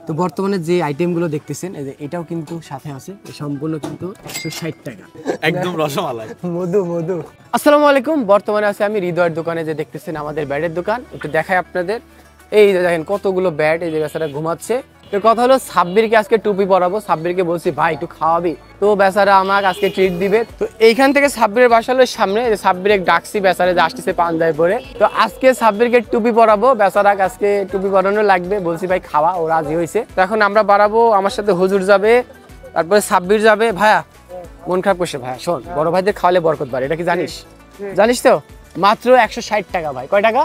তো বর্তমানে যে আইটেমগুলো দেখতেছেন এটাও কিন্তু সাথে আছে, সম্পূর্ণ কিন্তু 160 টাকা, একদম রসমালাই মধু মধু। আসসালামু আলাইকুম, বর্তমানে আছে আমি হৃদয়ের দোকানে, যে দেখতেছেন আমাদের ব্যাটের দোকান। একটু দেখাই আপনাদের, এই যে দেখেন কতগুলো ব্যাট, এই যে বেচারা ঘুমাচ্ছে। তো কথা হলো সাব্বিরকে আজকে টুপি পরাবো, সাব্বিরকে বলছি ভাই একটু খাওয়াবি, তো বেচারা আমাকে আজকে ট্রিট দিবে। তো এইখান থেকে সাব্বিরের বাসা হলো সামনে, যে সাব্বিরে ডাকছি বেচারে যে আসতেছে পাঞ্জাবি পরে, তো আজকে সাব্বিরকে টুপি পরাবো, বেচারা আজকে টুপি পরানো লাগবে, বলছি ভাই খাওয়া, ও রাজি হয়েছে। তো এখন আমরা বাড়াবো, আমার সাথে হুজুর যাবে, তারপরে সাব্বির যাবে। ভাইয়া মন খারাপ করছে, ভাইয়া শোন, বড় ভাইদের খাওয়ালে বরকত বাড়ে, এটা কি জানিস? জানিস তো? মাত্র 160 টাকা ভাই। কয় টাকা?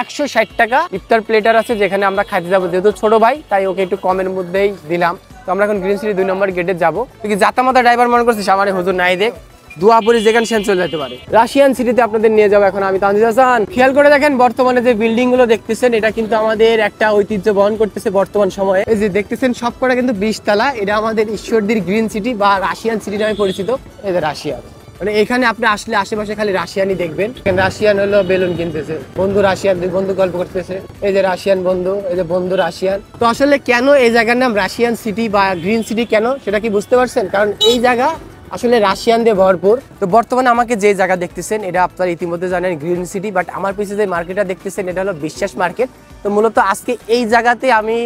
160 টাকা। ইফতার প্লেটার আছে যেখানে আমরা খাইতে যাবো, যেহেতু ছোট ভাই তাই ওকে একটু কমের মধ্যেই দিলাম। তো আমরা এখন গ্রিন সিটি 2 নম্বর গেটে যাবো। তুই কি জাতামাতা ড্রাইভার মনে করছিস আমার হুজুর নাই দেখ, দুয়াপুরি যেখানে সেখানে চলে যেতে পারে। রাশিয়ান সিটিতে আপনাদের নিয়ে যাবো এখন আমি, তানজিদ হাসান। খেয়াল করে দেখেন বর্তমানে যে বিল্ডিং গুলো দেখতেছেন, এটা কিন্তু আমাদের একটা ঐতিহ্য বহন করতেছে বর্তমান সময়ে। এই যে দেখতেছেন সবকটা কিন্তু 20 তলা, এটা আমাদের ঈশ্বরদীর গ্রিন সিটি বা রাশিয়ান সিটি নামে পরিচিত। এই যে রাশিয়া, মানে এখানে আপনি আসলে আশেপাশে খালি রাশিয়ানই দেখবেন। রাশিয়ান হলো বেলুন কিনতেছে, বন্ধু রাশিয়ান, দুই বন্ধু গল্প করতেছে, এই যে রাশিয়ান বন্ধু, এই যে বন্ধু রাশিয়ান। তো আসলে কেন এই জায়গার নাম রাশিয়ান সিটি বা গ্রিন সিটি কেন, সেটা কি বুঝতে পারছেন? কারণ এই জায়গা আসলে রাশিয়ান দিয়ে ভরপুর। তো বর্তমানে আমাকে যে জায়গা দেখতেছেন এটা আপনারা ইতিমধ্যে জানেন গ্রিন সিটি, বাট আমার পিছনে যে মার্কেটটা দেখতেছেন এটা হলো বিশ্বাস মার্কেট। তো মূলত আজকে এই জায়গাতে আমি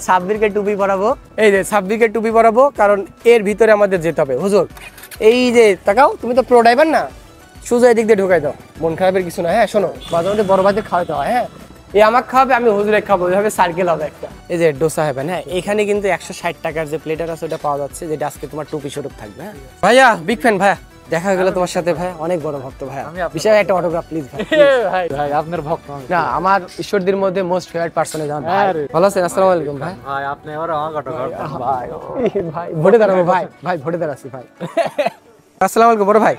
সাব্বিরকে টুপি পরাবো, এই যে সাব্বিরকে টুপি পরাবো, কারণ এর ভিতরে আমাদের যেতে হবে। হুজুর এই যে তাকাও, তুমি তো প্রো ড্রাইভার না, সোজা এদিক দিয়ে ঢুকাই দাও, মন খারাপের কিছু না। হ্যাঁ শোনো, মাঝে মধ্যে বড় ভাইদের খাওয়াতে হয়। হ্যাঁ এই আমাকে খাওয়াবে, আমি হুজুরে খাবো, ওইভাবে সার্কেল হবে একটা। এই যে ডোসা হেভেন, হ্যাঁ এখানে কিন্তু 160 টাকার যে প্লেটার আছে ওটা পাওয়া যাচ্ছে, যেটা আজকে তোমার টুপি স্বরূপ থাকবে। হ্যাঁ ভাইয়া, বিগ ফ্যান ভাইয়া, দেখা গেল তোমার সাথে ভাই, অনেক বড় ভক্ত ভাইয়া, বিশাল একটা অটোগ্রাফ প্লিজ ভাই। ভাই ভাই আপনার ভক্ত না, আমার ঈশ্বরদীর মধ্যে মোস্ট ফেভারিট পারসন জান ভাই। ভালো আছেন? আসসালামু আলাইকুম ভাই। ভাই আপনি আবার আমার অটোগ্রাফ ভাই ভাই ভোটে দাঁড়াবো ভাই, ভাই ভোটে দাঁড়াচ্ছি ভাই। আসসালামু আলাইকুম বড় ভাই।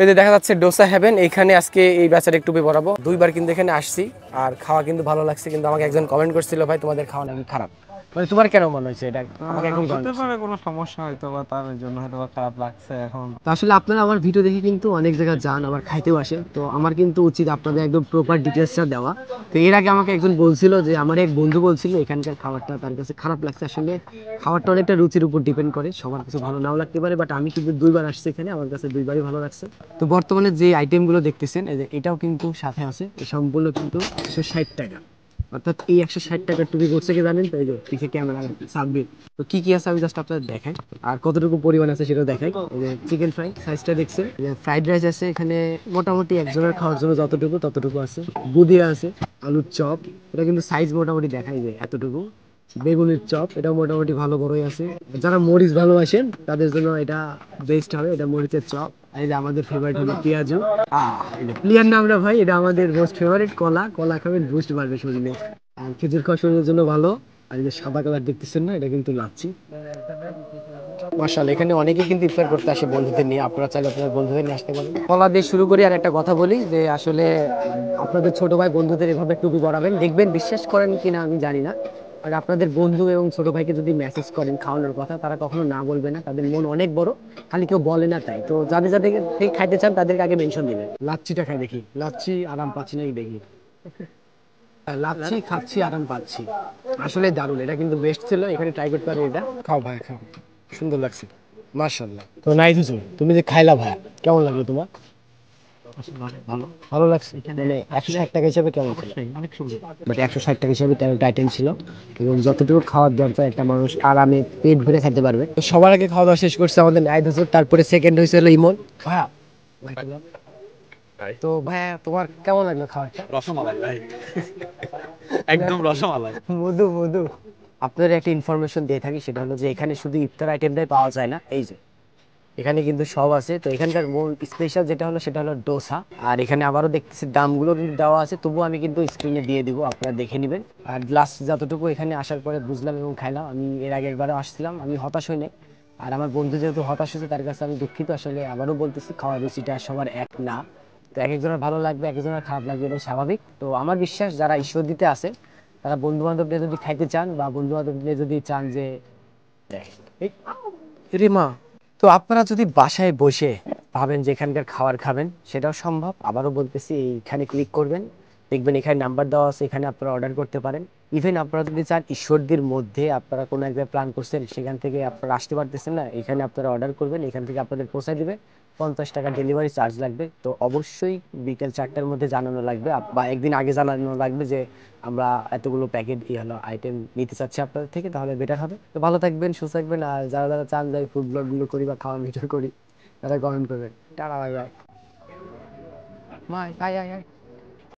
এই যে দেখা যাচ্ছে ডোসা হেভেন, এখানে আজকে এই ব্যাচারে একটু পড়াবো। দুইবার কিন্তু এখানে আসছি, আর খাওয়া কিন্তু ভালো লাগছে, কিন্তু আমাকে একজন কমেন্ট করছিল ভাই তোমাদের খাওয়া নাকি খারাপ। মানে তোমার কেন মনে হয়েছে এটা? আমাকে একদম হতে পারে কোনো সমস্যা হয়তো বা তার জন্য হয়তো খারাপ লাগছে এখন। তো আসলে আপনারা আমার ভিডিও দেখে কিন্তু অনেক জায়গায় যান, আবার খাইতেও আসেন, তো আমার কিন্তু উচিত আপনাদের একদম প্রপার ডিটেলসটা দেওয়া। তো এর আগে আমাকে একজন বলছিল যে, আমার এক বন্ধু বলছিল এখানকার খাবারটা তার কাছে খারাপ লাগছে। আসলে খাবারটা অনেকটা রুচির উপর ডিপেন্ড করে, সবার কাছে ভালো নাও লাগতে পারে, বাট আমি কিন্তু দুইবার আসছি এখানে, আমার কাছে দুইবারই ভালো লাগছে। তো বর্তমানে যে আইটেমগুলো দেখতেছেন এটাও কিন্তু সাথে আছে, সম্পূর্ণ কিন্তু 160 টাকা। অর্থাৎ এই 160 টাকার টুপি করছে কি জানেন তো? এই যে পিছে ক্যামেরা সাব্বির। তো কি কি আছে আমি জাস্ট আপনাদের দেখাই, আর কতটুকু পরিমাণ আছে সেটাও দেখাই। এই যে চিকেন ফ্রাই সাইজটা দেখছেন, ফ্রাইড রাইস আছে এখানে মোটামুটি একজনের খাওয়ার জন্য যতটুকু ততটুকু আছে। বুদিয়া আছে, আলুর চপ, এটা কিন্তু সাইজ মোটামুটি দেখাই যায় এতটুকু। বেগুনের চপ, এটা মোটামুটি ভালো বড়ই আছে। যারা মরিচ ভালোবাসেন তাদের জন্য এটা বেস্ট হবে, এটা মরিচের চপ। এই যে আমাদের ফেভারিট হলো পেঁয়াজু, প্লিয়ার নামটা ভাই, এটা আমাদের মোস্ট ফেভারিট। কলা, কলা খাবেন বুস্ট বাড়বে শরীরে, আর খেজুর খাওয়া শরীরের জন্য ভালো। আর এই যে সাদা কালার দেখতেছেন না, এটা কিন্তু লাচ্ছি। মাশাআল্লাহ, এখানে অনেকেই কিন্তু ইফতার করতে আসে বন্ধুদের নিয়ে, আপনারা চাইলে আপনার বন্ধুদের নিয়ে আসতে পারেন। কলা দিয়ে শুরু করি, আর একটা কথা বলি যে আসলে আপনাদের ছোট ভাই বন্ধুদের এভাবে টুপি পরাবেন, দেখবেন বিশ্বাস করেন কিনা আমি জানি না, আর আপনাদের বন্ধু এবং ছোট ভাইকে যদি মেসেজ করেন খাওয়ানোর কথা, তারা কখনো না বলবে না, তাদের মন অনেক বড়, খালি কেউ বলে না তাই। তো যাদের যাদের খাইতে চান তাদেরকে আগে মেনশন দিবেন। লাচ্ছিটা খাই দেখি, লাচ্ছি আরাম পাচ্ছি নাকি দেখি। লাচ্ছি খাচ্ছি, আরাম পাচ্ছি, আসলে দারুণ, এটা কিন্তু বেস্ট ছিল, এখানে ট্রাই করতে পারি। এটা খাও ভাই, খাও, সুন্দর লাগছে মাশাআল্লাহ। তো নাই হুজুর, তুমি যে খাইলা ভাই, কেমন লাগলো তোমার? ভালো, ভালো লাগছে। মানে 160 টাকা হিসাবে কেমন ছিল? অনেক সুন্দর, বাট 160 টাকা হিসাবে 13টা আইটেম ছিল, এবং যতটুকু খাওয়ার দরকার একটা মানুষ আরামে পেট ভরে খেতে পারবে। তো সবার আগে খাওয়া দাওয়া শেষ করছে আমাদের নাইদ হুজুর, তারপরে সেকেন্ড হয়েছিল ইমন ভাইয়া। তো ভাইয়া তোমার কেমন লাগলো খাবারটা? রসমালাই ভাই, একদম রসমালাই মধু মধু। আপনাদের একটা ইনফরমেশন দিয়ে থাকি, সেটা হলো যে এখানে শুধু ইফতার আইটেমটাই পাওয়া যায় না, এই যে এখানে কিন্তু সব আছে। তো এখানকার মূল স্পেশাল যেটা হলো সেটা হলো ডোসা, আর এখানে আবারও দেখতেছি দামগুলো কিন্তু দেওয়া আছে, তবুও আমি কিন্তু স্ক্রিনে দিয়ে দিব, আপনারা দেখে নেবেন। আর লাস্ট যতটুকু এখানে আসার পরে বুঝলাম এবং খাইলাম, আমি এর আগে একবারও আসছিলাম, আমি হতাশ হই নাই। আর আমার বন্ধু যেহেতু হতাশ হয়েছে, তার কাছে আমি দুঃখিত। আসলে আবারও বলতেছি, খাওয়ার রুচিটা সবার এক না, তো এক একজনের ভালো লাগবে, এক একজনের খারাপ লাগবে, এটা স্বাভাবিক। তো আমার বিশ্বাস যারা ঈশ্বর দিতে আছে, তারা বন্ধু বান্ধব নিয়ে যদি খাইতে চান, বা বন্ধু বান্ধব নিয়ে যদি চান যে রে মা, তো আপনারা যদি বাসায় বসে ভাবেন যে এখানকার খাবার খাবেন, সেটাও সম্ভব। আবারও বলতেছি, এইখানে ক্লিক করবেন, দেখবেন এখানে নাম্বার দেওয়া আছে, এখানে আপনারা অর্ডার করতে পারেন। ইভেন আপনারা যদি চান ঈশ্বরদীর মধ্যে আপনারা কোনো একটা প্ল্যান করছেন, সেখান থেকে আপনারা আসতে পারতেছেন না, এখানে আপনারা অর্ডার করবেন, এখান থেকে আপনাদের পৌঁছায় দিবে। 50 টাকা ডেলিভারি চার্জ লাগবে। তো অবশ্যই বিকেল 4টার মধ্যে জানানো লাগবে, বা একদিন আগে জানানো লাগবে যে আমরা এতগুলো প্যাকেট হলো আইটেম নিতে চাচ্ছি আপনাদের থেকে, তাহলে বেটার হবে। তো ভালো থাকবেন, সুস্থ থাকবেন। আর যারা যারা চান যে ফুড ব্লগগুলো করি বা খাওয়ার ভিডিও করি, তারা কমেন্ট করবেন। Tata, bye bye. Bye bye bye.